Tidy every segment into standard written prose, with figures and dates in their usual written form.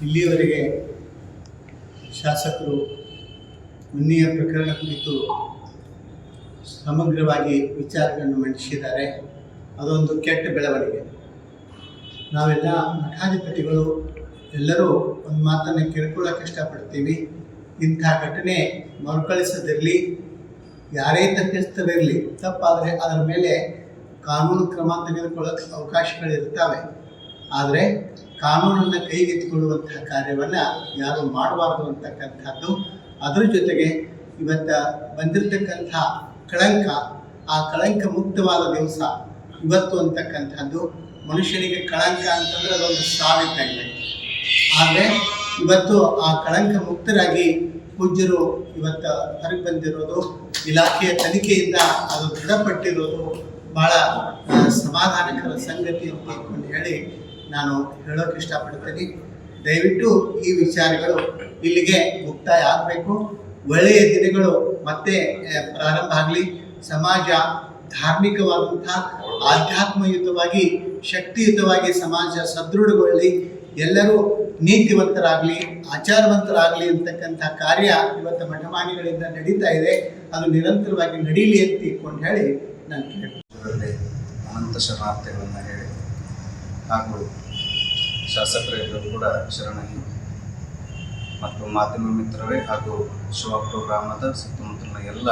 ಇಲ್ಲಿಯವರೆಗೆ ಶಾಸಕರು ಮುನ್ನೆಯ ಪ್ರಕರಣ ಕುರಿತು ಸಮಗ್ರವಾಗಿ ವಿಚಾರಗಳನ್ನು ಮಂಡಿಸಿದ್ದಾರೆ. ಅದೊಂದು ಕೆಟ್ಟ ಬೆಳವಣಿಗೆ. ನಾವೆಲ್ಲ ಮಠಾಧಿಪತಿಗಳು ಎಲ್ಲರೂ ಒಂದು ಮಾತನ್ನು ಕೇಳ್ಕೊಳ್ಳೋಕೆ ಇಷ್ಟಪಡ್ತೀವಿ. ಇಂಥ ಘಟನೆ ಮರುಕಳಿಸದಿರಲಿ, ಯಾರೇ ತಪ್ಪಿಸ್ತದಿರಲಿ, ತಪ್ಪಾದರೆ ಅದರ ಮೇಲೆ ಕಾನೂನು ಕ್ರಮ ತೆಗೆದುಕೊಳ್ಳೋಕ್ಕೆ ಅವಕಾಶಗಳಿರ್ತವೆ. ಆದರೆ ಕಾನೂನನ್ನು ಕೈಗೆತ್ತಿಕೊಳ್ಳುವಂತಹ ಕಾರ್ಯವನ್ನು ಯಾರು ಮಾಡಬಾರ್ದು ಅಂತಕ್ಕಂಥದ್ದು. ಅದರ ಜೊತೆಗೆ ಇವತ್ತು ಬಂದಿರತಕ್ಕಂಥ ಕಳಂಕ, ಆ ಕಳಂಕ ಮುಕ್ತವಾದ ದಿವಸ ಇವತ್ತು ಅಂತಕ್ಕಂಥದ್ದು. ಮನುಷ್ಯನಿಗೆ ಕಳಂಕ ಅಂತಂದರೆ ಅದೊಂದು ಸಾವಿದ್ದಂಗೆ. ಆದರೆ ಇವತ್ತು ಆ ಕಳಂಕ ಮುಕ್ತರಾಗಿ ಪೂಜ್ಯರು ಇವತ್ತು ಹೊರಗೆ ಬಂದಿರೋದು, ಇಲಾಖೆಯ ತನಿಖೆಯಿಂದ ಅದು ದೃಢಪಟ್ಟಿರೋದು ಭಾಳ ಸಮಾಧಾನಕರ ಸಂಗತಿ ಅಂತ ಹೇಳಿ ನಾನು ಹೇಳೋಕೆ ಇಷ್ಟಪಡ್ತೀನಿ. ದಯವಿಟ್ಟು ಈ ವಿಚಾರಗಳು ಇಲ್ಲಿಗೆ ಮುಕ್ತಾಯ ಆಗಬೇಕು. ಒಳ್ಳೆಯ ದಿನಗಳು ಮತ್ತೆ ಪ್ರಾರಂಭ ಆಗಲಿ. ಸಮಾಜ ಧಾರ್ಮಿಕವಾದಂಥ ಆಧ್ಯಾತ್ಮಯುತವಾಗಿ ಶಕ್ತಿಯುತವಾಗಿ ಸಮಾಜ ಸದೃಢಗೊಳ್ಳಿ, ಎಲ್ಲರೂ ನೀತಿವಂತರಾಗಲಿ, ಆಚಾರವಂತರಾಗಲಿ ಅಂತಕ್ಕಂಥ ಕಾರ್ಯ ಇವತ್ತು ಮಠಮಾನ್ಯಗಳಿಂದ ನಡೀತಾ ಇದೆ. ಅದು ನಿರಂತರವಾಗಿ ನಡೀಲಿ ಅಂತ ತಿಳ್ಕೊಂಡು ಹೇಳಿ ನಾನು ಕೇಳ್ತೀನಿ. ಅನಂತ ಶರಣಾರ್ಥಿಗಳನ್ನು ಹೇಳಿ ಹಾಗೂ ಶಾಸಕರೆಲ್ಲರೂ ಕೂಡ ಶರಣಿ ಮತ್ತು ಮಾಧ್ಯಮ ಮಿತ್ರರೇ ಹಾಗೂ ಶಿವಾಪುರ ಗ್ರಾಮದ ಸುತ್ತಮುತ್ತಲಿನ ಎಲ್ಲ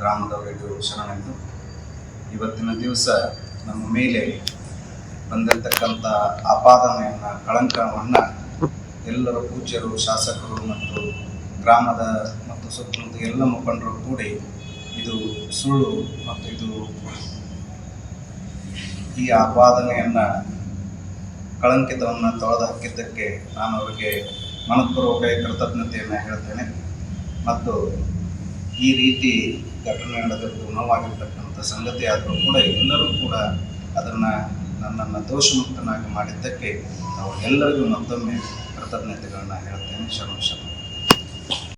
ಗ್ರಾಮದವರಿಗೂ ಶರಣೆಂದು ಇವತ್ತಿನ ದಿವಸ ನಮ್ಮ ಮೇಲೆ ಬಂದಿರತಕ್ಕಂಥ ಆಪಾದನೆಯನ್ನು, ಕಳಂಕವನ್ನು ಎಲ್ಲರ ಪೂಜ್ಯರು, ಶಾಸಕರು ಮತ್ತು ಗ್ರಾಮದ ಮತ್ತು ಸುತ್ತಮುತ್ತ ಎಲ್ಲ ಮುಖಂಡರು ಕೂಡಿ ಇದು ಸುಳ್ಳು ಮತ್ತು ಇದು ಈ ಆಪಾದನೆಯನ್ನು ಕಳಂಕಿತವನ್ನು ತೊಳೆದು ಹಾಕಿದ್ದಕ್ಕೆ ನಾನು ಅವರಿಗೆ ಮನಪೂರ್ವಕ ಕೃತಜ್ಞತೆಯನ್ನು ಹೇಳ್ತೇನೆ. ಮತ್ತು ಈ ರೀತಿ ಘಟನೆ ನಡೆದಿದ್ದು ನೋವಾಗಿರ್ತಕ್ಕಂಥ ಸಂಗತಿ ಆದರೂ ಕೂಡ ಎಲ್ಲರೂ ಕೂಡ ಅದನ್ನು ನನ್ನನ್ನು ದೋಷಮುಕ್ತನಾಗಿ ಮಾಡಿದ್ದಕ್ಕೆ ನಾವು ಎಲ್ಲರಿಗೂ ಮತ್ತೊಮ್ಮೆ ಕೃತಜ್ಞತೆಗಳನ್ನ ಹೇಳ್ತೇನೆ. ಶರಣ.